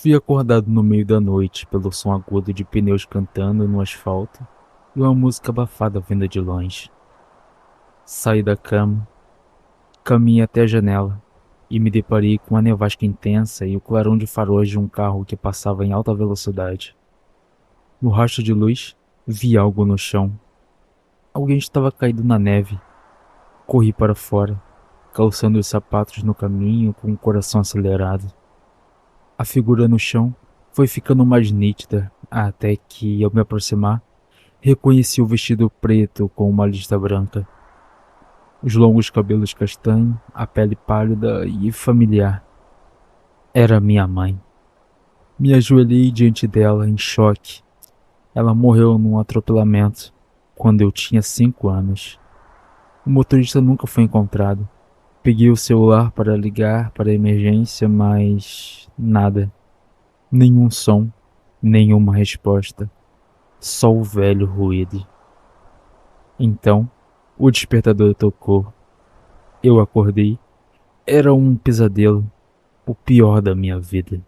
Fui acordado no meio da noite pelo som agudo de pneus cantando no asfalto e uma música abafada vinda de longe. Saí da cama, caminhei até a janela e me deparei com uma nevasca intensa e o clarão de faróis de um carro que passava em alta velocidade. No rastro de luz, vi algo no chão. Alguém estava caído na neve. Corri para fora, calçando os sapatos no caminho com o coração acelerado. A figura no chão foi ficando mais nítida até que, ao me aproximar, reconheci o vestido preto com uma lista branca, os longos cabelos castanhos, a pele pálida e familiar. Era minha mãe. Me ajoelhei diante dela em choque. Ela morreu num atropelamento quando eu tinha 5 anos. O motorista nunca foi encontrado. Peguei o celular para ligar para a emergência, mas nada. Nenhum som, nenhuma resposta. Só o velho ruído. Então, o despertador tocou. Eu acordei. Era um pesadelo, o pior da minha vida.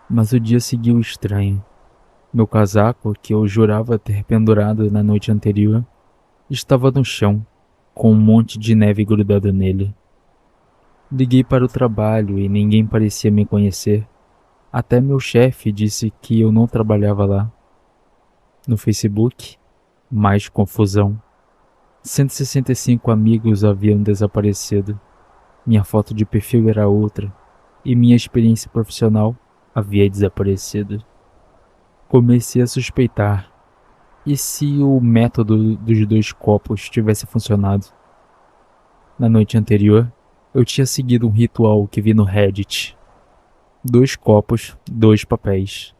Mas o dia seguiu estranho. Meu casaco, que eu jurava ter pendurado na noite anterior, estava no chão, com um monte de neve grudado nele. Liguei para o trabalho e ninguém parecia me conhecer. Até meu chefe disse que eu não trabalhava lá. No Facebook, mais confusão. 165 amigos haviam desaparecido. Minha foto de perfil era outra, e minha experiência profissional havia desaparecido. Comecei a suspeitar. E se o método dos 2 copos tivesse funcionado? Na noite anterior, eu tinha seguido um ritual que vi no Reddit. 2 copos, 2 papéis.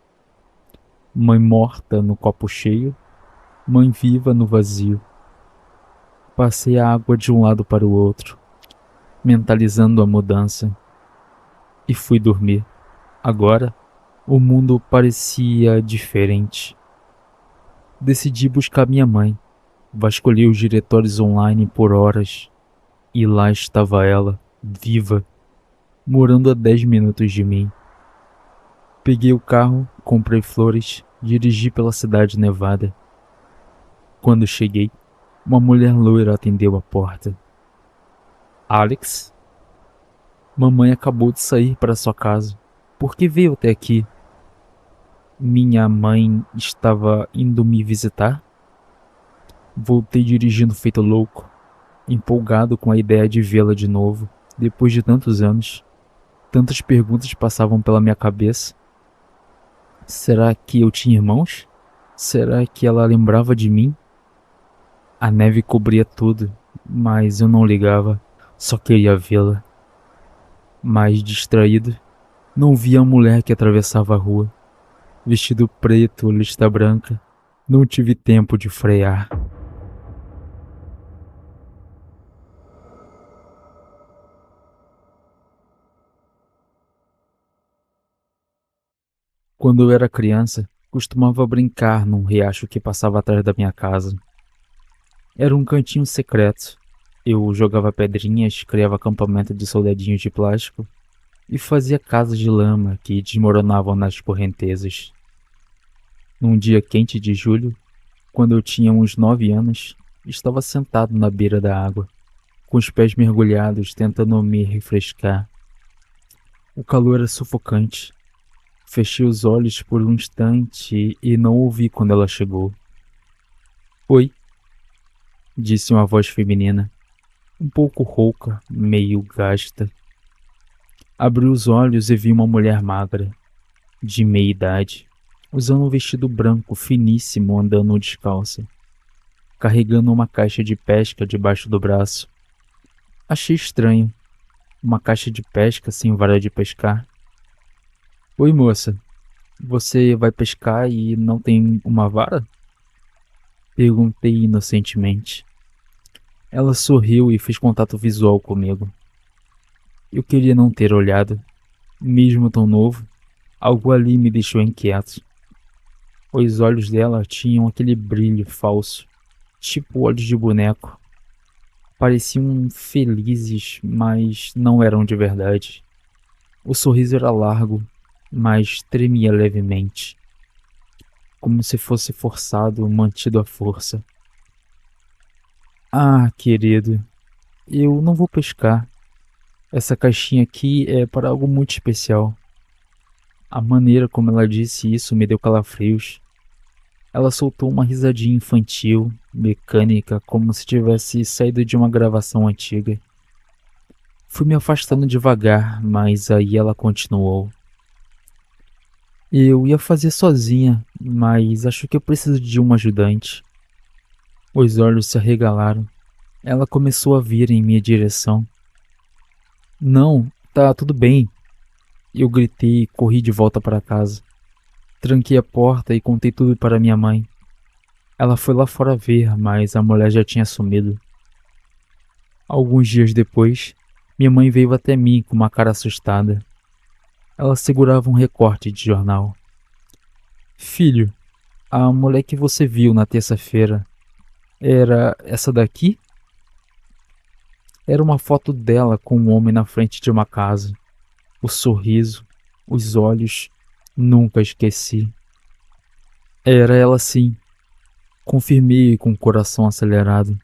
Mãe morta no copo cheio, mãe viva no vazio. Passei a água de um lado para o outro, mentalizando a mudança, e fui dormir. Agora, o mundo parecia diferente. Decidi buscar minha mãe. Vasculhei os diretórios online por horas. E lá estava ela, viva, morando a 10 minutos de mim. Peguei o carro, comprei flores, dirigi pela cidade nevada. Quando cheguei, uma mulher loira atendeu a porta. Alex? Mamãe acabou de sair para sua casa. Por que veio até aqui? Minha mãe estava indo me visitar? Voltei dirigindo feito louco, empolgado com a ideia de vê-la de novo, depois de tantos anos. Tantas perguntas passavam pela minha cabeça. Será que eu tinha irmãos? Será que ela lembrava de mim? A neve cobria tudo, mas eu não ligava, só queria vê-la. Mais distraído, não via a mulher que atravessava a rua, vestido preto, lista branca. Não tive tempo de frear. Quando eu era criança, costumava brincar num riacho que passava atrás da minha casa. Era um cantinho secreto. Eu jogava pedrinhas, criava acampamento de soldadinhos de plástico e fazia casas de lama que desmoronavam nas correntezas. Num dia quente de julho, quando eu tinha uns 9 anos, estava sentado na beira da água, com os pés mergulhados tentando me refrescar. O calor era sufocante. Fechei os olhos por um instante e não ouvi quando ela chegou. Oi, disse uma voz feminina, um pouco rouca, meio gasta. Abri os olhos e vi uma mulher magra, de meia idade, usando um vestido branco finíssimo andando descalça, carregando uma caixa de pesca debaixo do braço. Achei estranho, uma caixa de pesca sem vara de pescar. Oi, moça, você vai pescar e não tem uma vara? Perguntei inocentemente. Ela sorriu e fez contato visual comigo. Eu queria não ter olhado, mesmo tão novo. Algo ali me deixou inquieto. Os olhos dela tinham aquele brilho falso, tipo olhos de boneco. Pareciam felizes, mas não eram de verdade. O sorriso era largo, mas tremia levemente, como se fosse forçado, mantido à força. Ah, querido, eu não vou pescar. Essa caixinha aqui é para algo muito especial. A maneira como ela disse isso me deu calafrios. Ela soltou uma risadinha infantil, mecânica, como se tivesse saído de uma gravação antiga. Fui me afastando devagar, mas aí ela continuou. Eu ia fazer sozinha, mas acho que eu preciso de um ajudante. Os olhos se arregalaram. Ela começou a vir em minha direção. Não, tá tudo bem. Eu gritei e corri de volta para casa. Tranquei a porta e contei tudo para minha mãe. Ela foi lá fora ver, mas a mulher já tinha sumido. Alguns dias depois, minha mãe veio até mim com uma cara assustada. Ela segurava um recorte de jornal. Filho, a mulher que você viu na terça-feira era essa daqui? Era uma foto dela com um homem na frente de uma casa. O sorriso, os olhos, nunca esqueci. Era ela sim, confirmei com o coração acelerado.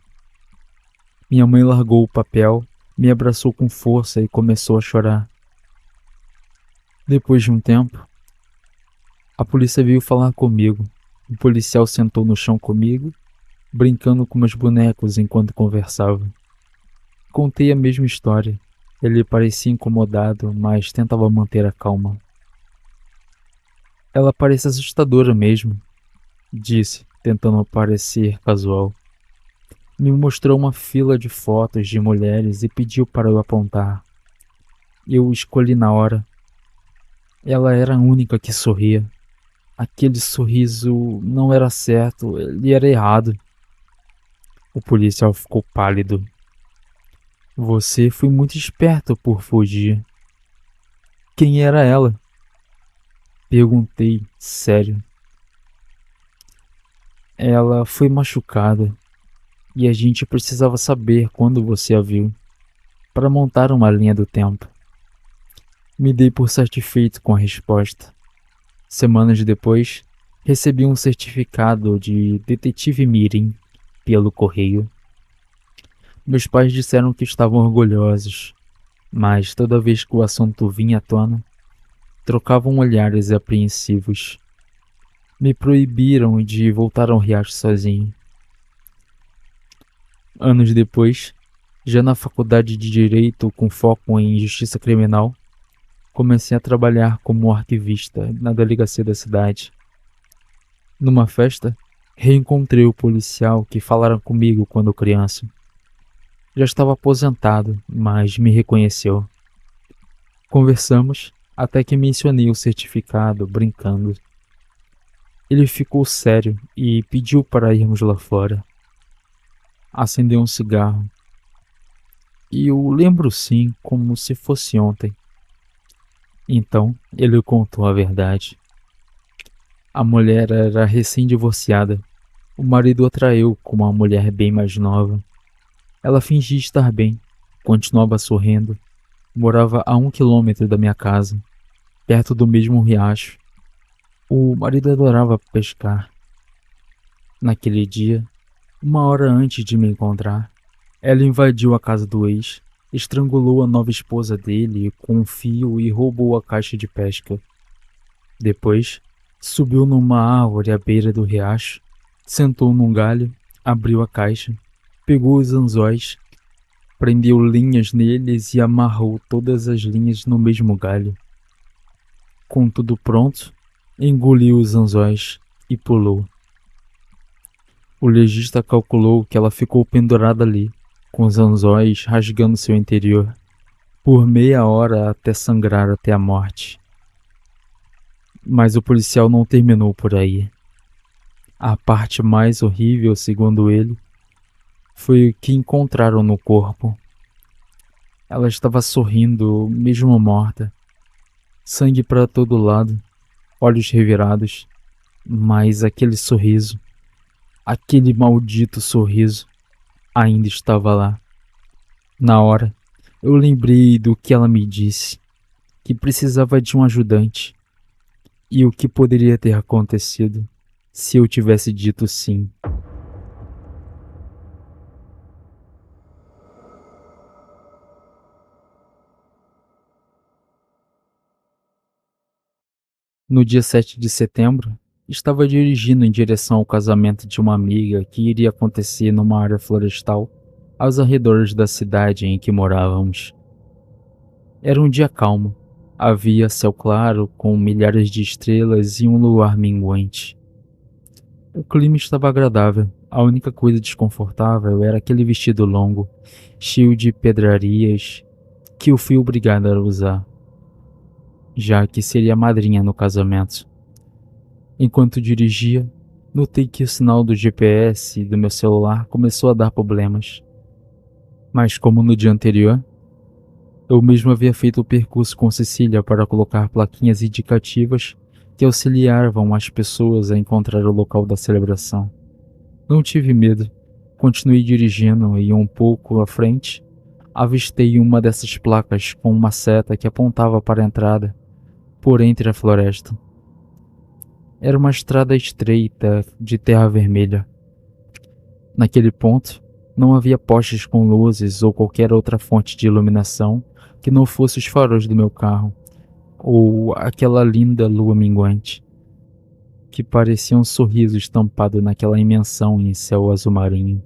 Minha mãe largou o papel, me abraçou com força e começou a chorar. Depois de um tempo, a polícia veio falar comigo. O policial sentou no chão comigo, brincando com meus bonecos enquanto conversava. Contei a mesma história. Ele parecia incomodado, mas tentava manter a calma. Ela parece assustadora mesmo, disse, tentando parecer casual. Me mostrou uma fila de fotos de mulheres e pediu para eu apontar. Eu escolhi na hora. Ela era a única que sorria. Aquele sorriso não era certo, ele era errado. O policial ficou pálido. Você foi muito esperto por fugir. Quem era ela? Perguntei, sério. Ela foi machucada e a gente precisava saber quando você a viu, para montar uma linha do tempo. Me dei por satisfeito com a resposta. Semanas depois, recebi um certificado de detetive Mirim pelo correio. Meus pais disseram que estavam orgulhosos, mas toda vez que o assunto vinha à tona, trocavam olhares apreensivos. Me proibiram de voltar ao riacho sozinho. Anos depois, já na faculdade de Direito com foco em Justiça Criminal, comecei a trabalhar como arquivista na delegacia da cidade. Numa festa, reencontrei o policial que falara comigo quando criança. Já estava aposentado, mas me reconheceu. Conversamos até que mencionei o certificado, brincando. Ele ficou sério e pediu para irmos lá fora. Acendeu um cigarro. E eu lembro sim, como se fosse ontem. Então, ele contou a verdade. A mulher era recém-divorciada. O marido a traiu com uma mulher bem mais nova. Ela fingia estar bem, continuava sorrindo. Morava a 1 quilômetro da minha casa, perto do mesmo riacho. O marido adorava pescar. Naquele dia, 1 hora antes de me encontrar, ela invadiu a casa do ex, estrangulou a nova esposa dele com um fio e roubou a caixa de pesca. Depois, subiu numa árvore à beira do riacho, sentou num galho, abriu a caixa, pegou os anzóis, prendeu linhas neles e amarrou todas as linhas no mesmo galho. Com tudo pronto, engoliu os anzóis e pulou. O legista calculou que ela ficou pendurada ali, com os anzóis rasgando seu interior, por meia hora até sangrar até a morte. Mas o policial não terminou por aí. A parte mais horrível, segundo ele, foi o que encontraram no corpo. Ela estava sorrindo, mesmo morta. Sangue para todo lado, olhos revirados, mas aquele sorriso, aquele maldito sorriso, ainda estava lá. Na hora, eu lembrei do que ela me disse. que precisava de um ajudante e o que poderia ter acontecido se eu tivesse dito sim. No dia 7 de setembro, estava dirigindo em direção ao casamento de uma amiga que iria acontecer numa área florestal aos arredores da cidade em que morávamos. Era um dia calmo. Havia céu claro, com milhares de estrelas e um luar minguante. O clima estava agradável. A única coisa desconfortável era aquele vestido longo, cheio de pedrarias, que eu fui obrigado a usar, já que seria a madrinha no casamento. Enquanto dirigia, notei que o sinal do GPS do meu celular começou a dar problemas. Mas como no dia anterior, eu mesmo havia feito o percurso com Cecília para colocar plaquinhas indicativas que auxiliavam as pessoas a encontrar o local da celebração. Não tive medo. Continuei dirigindo e um pouco à frente, avistei uma dessas placas com uma seta que apontava para a entrada, por entre a floresta. Era uma estrada estreita de terra vermelha. Naquele ponto, não havia postes com luzes ou qualquer outra fonte de iluminação que não fosse os faróis do meu carro, ou aquela linda lua minguante, que parecia um sorriso estampado naquela imensão em céu azul marinho.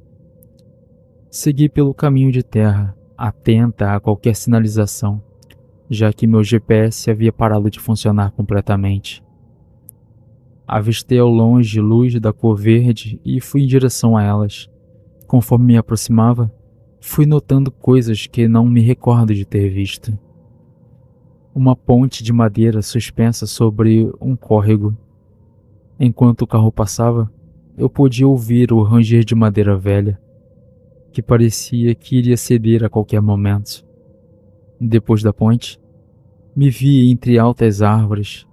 Segui pelo caminho de terra, atenta a qualquer sinalização, já que meu GPS havia parado de funcionar completamente. Avistei ao longe luz da cor verde e fui em direção a elas. Conforme me aproximava, fui notando coisas que não me recordo de ter visto. Uma ponte de madeira suspensa sobre um córrego. Enquanto o carro passava, eu podia ouvir o ranger de madeira velha, que parecia que iria ceder a qualquer momento. Depois da ponte, me vi entre altas árvores.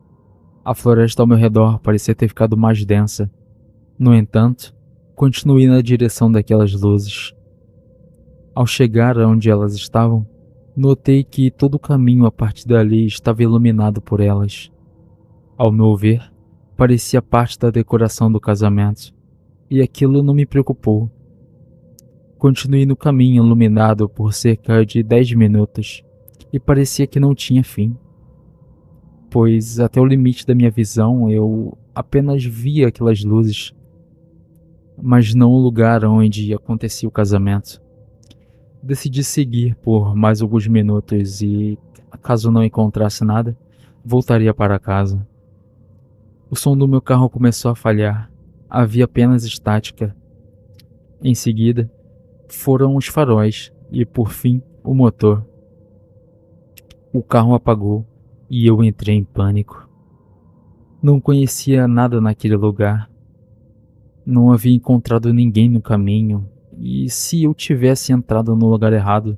A floresta ao meu redor parecia ter ficado mais densa. No entanto, continuei na direção daquelas luzes. Ao chegar aonde elas estavam, notei que todo o caminho a partir dali estava iluminado por elas. Ao meu ver, parecia parte da decoração do casamento, e aquilo não me preocupou. Continuei no caminho iluminado por cerca de 10 minutos, e parecia que não tinha fim, pois até o limite da minha visão eu apenas via aquelas luzes, mas não o lugar onde acontecia o casamento. Decidi seguir por mais alguns minutos e, caso não encontrasse nada, voltaria para casa. O som do meu carro começou a falhar. Havia apenas estática. Em seguida, foram os faróis e, por fim, o motor. O carro apagou e eu entrei em pânico. Não conhecia nada naquele lugar. Não havia encontrado ninguém no caminho. E se eu tivesse entrado no lugar errado,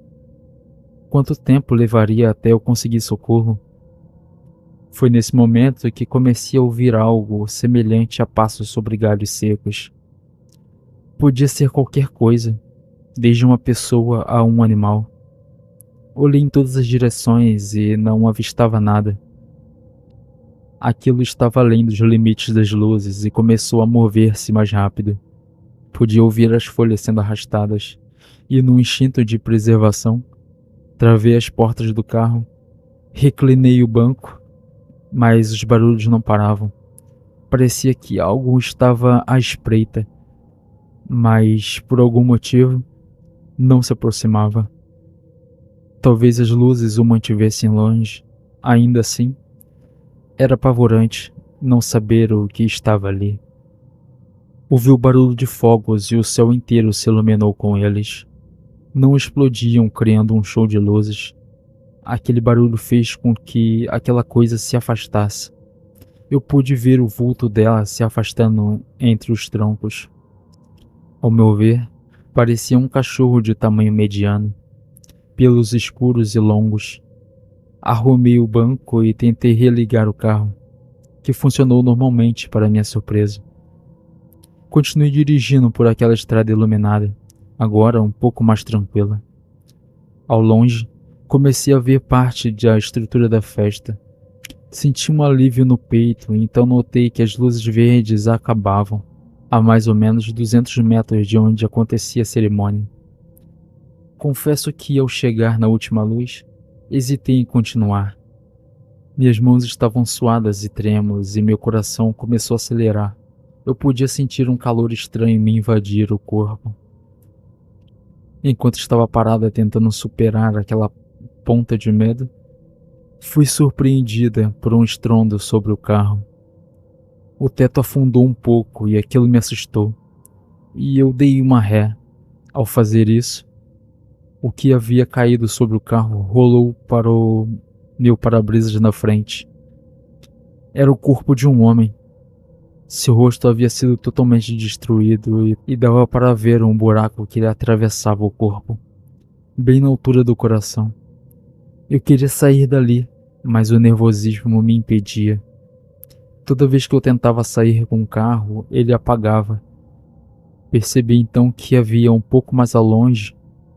quanto tempo levaria até eu conseguir socorro? Foi nesse momento que comecei a ouvir algo semelhante a passos sobre galhos secos. Podia ser qualquer coisa, desde uma pessoa a um animal. Olhei em todas as direções e não avistava nada. Aquilo estava além dos limites das luzes e começou a mover-se mais rápido. Podia ouvir as folhas sendo arrastadas, e num instinto de preservação, travei as portas do carro, reclinei o banco, mas os barulhos não paravam. Parecia que algo estava à espreita, mas por algum motivo não se aproximava. Talvez as luzes o mantivessem longe. Ainda assim, era apavorante não saber o que estava ali. Ouvi o barulho de fogos e o céu inteiro se iluminou com eles. Não explodiam criando um show de luzes. Aquele barulho fez com que aquela coisa se afastasse. Eu pude ver o vulto dela se afastando entre os troncos. Ao meu ver, parecia um cachorro de tamanho mediano, pelos escuros e longos. Arrumei o banco e tentei religar o carro, que funcionou normalmente para minha surpresa. Continuei dirigindo por aquela estrada iluminada, agora um pouco mais tranquila. Ao longe, comecei a ver parte da estrutura da festa. Senti um alívio no peito, então notei que as luzes verdes acabavam, a mais ou menos 200 metros de onde acontecia a cerimônia. Confesso que, ao chegar na última luz, hesitei em continuar. Minhas mãos estavam suadas e trêmulas e meu coração começou a acelerar. Eu podia sentir um calor estranho me invadir o corpo. Enquanto estava parada tentando superar aquela ponta de medo, fui surpreendida por um estrondo sobre o carro. O teto afundou um pouco e aquilo me assustou, e eu dei uma ré. Ao fazer isso, o que havia caído sobre o carro rolou para o meu para-brisas na frente. Era o corpo de um homem. Seu rosto havia sido totalmente destruído e dava para ver um buraco que lhe atravessava o corpo, bem na altura do coração. Eu queria sair dali, mas o nervosismo me impedia. Toda vez que eu tentava sair com o carro, ele apagava. Percebi então que havia um pouco mais ao longe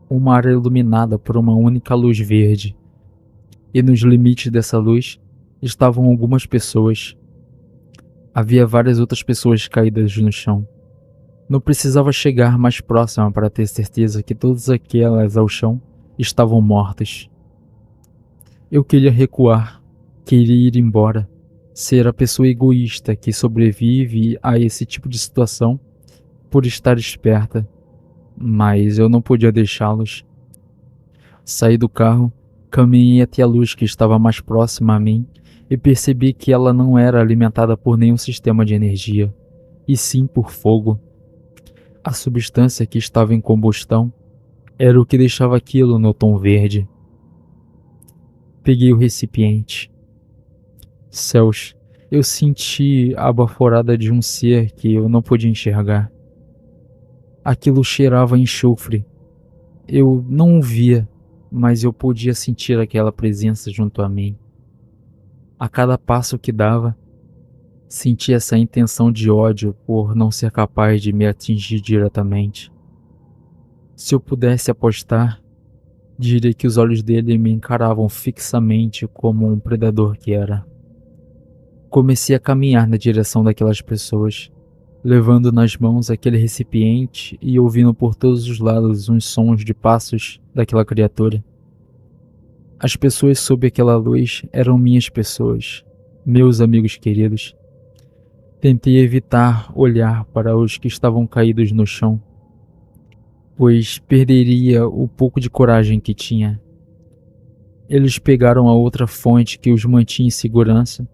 uma área iluminada por uma única luz verde, e nos limites dessa luz estavam algumas pessoas. Havia várias outras pessoas caídas no chão. Não precisava chegar mais próxima para ter certeza que todas aquelas ao chão estavam mortas. Eu queria recuar, queria ir embora, ser a pessoa egoísta que sobrevive a esse tipo de situação por estar esperta, mas eu não podia deixá-los. Saí do carro, caminhei até a luz que estava mais próxima a mim e percebi que ela não era alimentada por nenhum sistema de energia, e sim por fogo. A substância que estava em combustão era o que deixava aquilo no tom verde. Peguei o recipiente. Céus, eu senti a baforada de um ser que eu não podia enxergar. Aquilo cheirava a enxofre. Eu não o via, mas eu podia sentir aquela presença junto a mim. A cada passo que dava, sentia essa intenção de ódio por não ser capaz de me atingir diretamente. Se eu pudesse apostar, diria que os olhos dele me encaravam fixamente como um predador que era. Comecei a caminhar na direção daquelas pessoas, levando nas mãos aquele recipiente e ouvindo por todos os lados uns sons de passos daquela criatura. As pessoas sob aquela luz eram minhas pessoas, meus amigos queridos. Tentei evitar olhar para os que estavam caídos no chão, pois perderia o pouco de coragem que tinha. Eles pegaram a outra fonte que os mantinha em segurança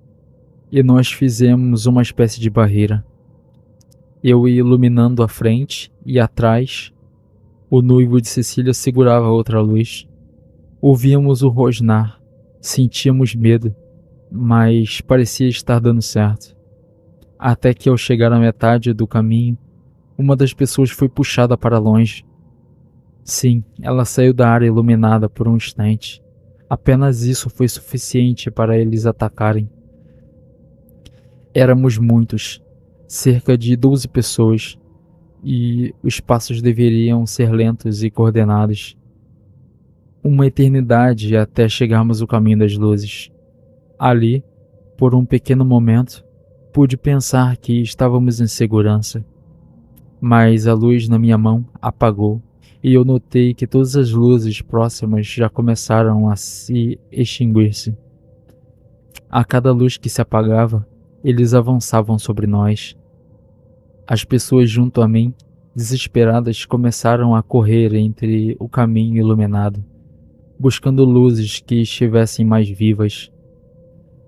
e nós fizemos uma espécie de barreira. Eu ia iluminando a frente e atrás, o noivo de Cecília segurava outra luz. Ouvíamos o rosnar, sentíamos medo, mas parecia estar dando certo. Até que ao chegar à metade do caminho, uma das pessoas foi puxada para longe. Sim, ela saiu da área iluminada por um instante. Apenas isso foi suficiente para eles atacarem. Éramos muitos, cerca de 12 pessoas, e os passos deveriam ser lentos e coordenados. Uma eternidade até chegarmos ao caminho das luzes. Ali, por um pequeno momento, pude pensar que estávamos em segurança. Mas a luz na minha mão apagou e eu notei que todas as luzes próximas já começaram a se extinguir-se. A cada luz que se apagava, eles avançavam sobre nós. As pessoas junto a mim, desesperadas, começaram a correr entre o caminho iluminado, buscando luzes que estivessem mais vivas,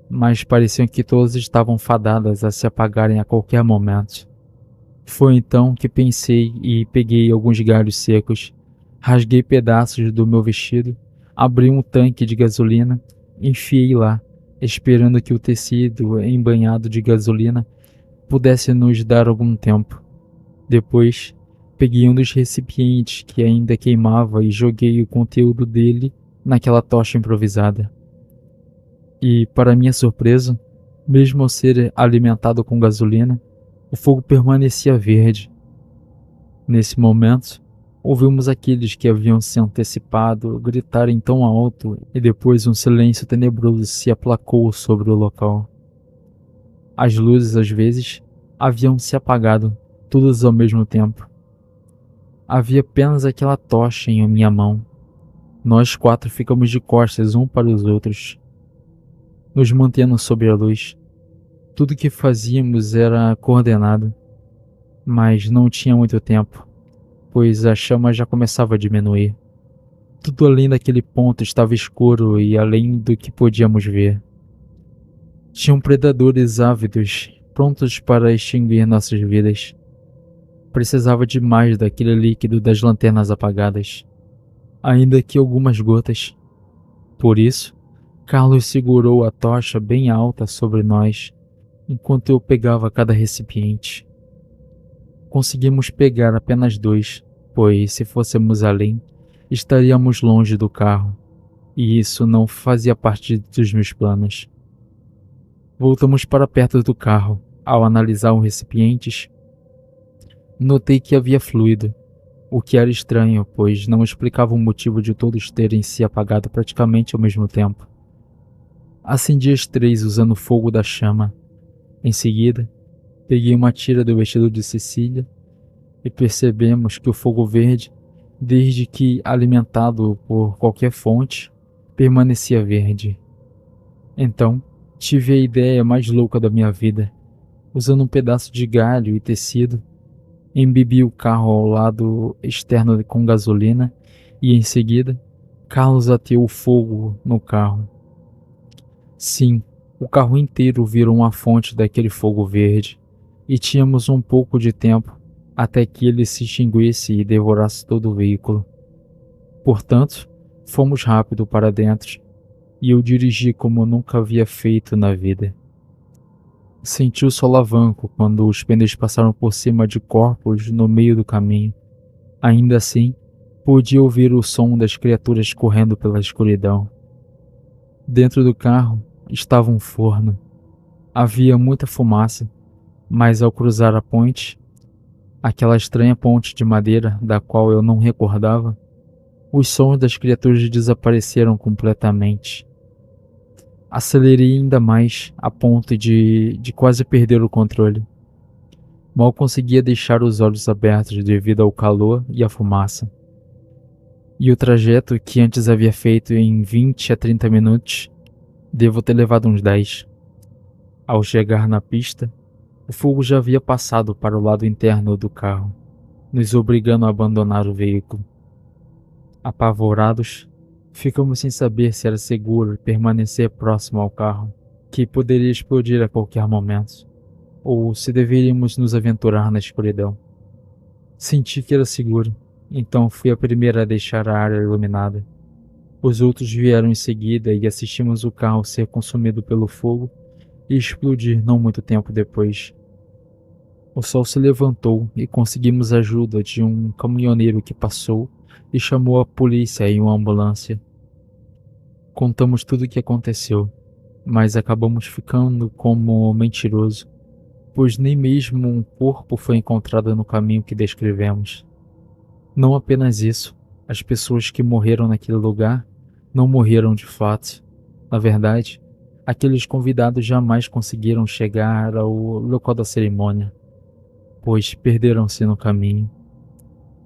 mas pareciam que todas estavam fadadas a se apagarem a qualquer momento. Foi então que pensei e peguei alguns galhos secos, rasguei pedaços do meu vestido, abri um tanque de gasolina, enfiei lá, esperando que o tecido embanhado de gasolina pudesse nos dar algum tempo. Depois, peguei um dos recipientes que ainda queimava e joguei o conteúdo dele naquela tocha improvisada. E, para minha surpresa, mesmo ao ser alimentado com gasolina, o fogo permanecia verde. Nesse momento, Ouvimos aqueles que haviam se antecipado gritarem tão alto e depois um silêncio tenebroso se aplacou sobre o local. As luzes, às vezes, haviam se apagado, todas ao mesmo tempo. Havia apenas aquela tocha em minha mão. Nós quatro ficamos de costas um para os outros, nos mantendo sob a luz. Tudo o que fazíamos era coordenado, mas não tinha muito tempo, pois a chama já começava a diminuir. Tudo além daquele ponto estava escuro e além do que podíamos ver. Tinham predadores ávidos, prontos para extinguir nossas vidas. Precisava de mais daquele líquido das lanternas apagadas, ainda que algumas gotas. Por isso, Carlos segurou a tocha bem alta sobre nós, enquanto eu pegava cada recipiente. Conseguimos pegar apenas 2, pois se fôssemos além, estaríamos longe do carro, e isso não fazia parte dos meus planos. Voltamos para perto do carro. Ao analisar os recipientes, notei que havia fluido, o que era estranho, pois não explicava o motivo de todos terem se apagado praticamente ao mesmo tempo. Acendi as 3 usando o fogo da chama. Em seguida, peguei uma tira do vestido de Cecília e percebemos que o fogo verde, desde que alimentado por qualquer fonte, permanecia verde. Então, tive a ideia mais louca da minha vida. Usando um pedaço de galho e tecido, embebi o carro ao lado externo com gasolina e, em seguida, Carlos ateou o fogo no carro. Sim, o carro inteiro virou uma fonte daquele fogo verde, e tínhamos um pouco de tempo até que ele se extinguisse e devorasse todo o veículo. Portanto, fomos rápido para dentro, e eu dirigi como nunca havia feito na vida. Senti o solavanco quando os pneus passaram por cima de corpos no meio do caminho. Ainda assim, podia ouvir o som das criaturas correndo pela escuridão. Dentro do carro estava um forno. Havia muita fumaça, mas ao cruzar a ponte, aquela estranha ponte de madeira da qual eu não recordava, os sons das criaturas desapareceram completamente. Acelerei ainda mais, a ponto de quase perder o controle. Mal conseguia deixar os olhos abertos devido ao calor e à fumaça. E o trajeto que antes havia feito em 20 a 30 minutos, devo ter levado uns 10. Ao chegar na pista, o fogo já havia passado para o lado interno do carro, nos obrigando a abandonar o veículo. Apavorados, ficamos sem saber se era seguro permanecer próximo ao carro, que poderia explodir a qualquer momento, ou se deveríamos nos aventurar na escuridão. Senti que era seguro, então fui a primeira a deixar a área iluminada. Os outros vieram em seguida e assistimos o carro ser consumido pelo fogo e explodir não muito tempo depois. O sol se levantou e conseguimos a ajuda de um caminhoneiro que passou e chamou a polícia e uma ambulância. Contamos tudo o que aconteceu, mas acabamos ficando como mentiroso, pois nem mesmo um corpo foi encontrado no caminho que descrevemos. Não apenas isso, as pessoas que morreram naquele lugar não morreram de fato. Na verdade, aqueles convidados jamais conseguiram chegar ao local da cerimônia, pois perderam-se no caminho.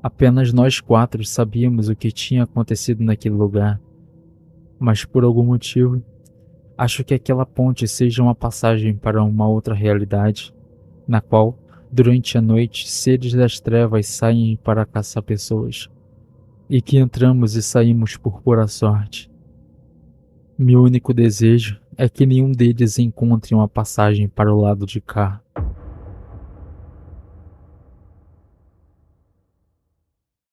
Apenas nós 4 sabíamos o que tinha acontecido naquele lugar, mas por algum motivo, acho que aquela ponte seja uma passagem para uma outra realidade, na qual, durante a noite, seres das trevas saem para caçar pessoas, e que entramos e saímos por pura sorte. Meu único desejo é que nenhum deles encontre uma passagem para o lado de cá.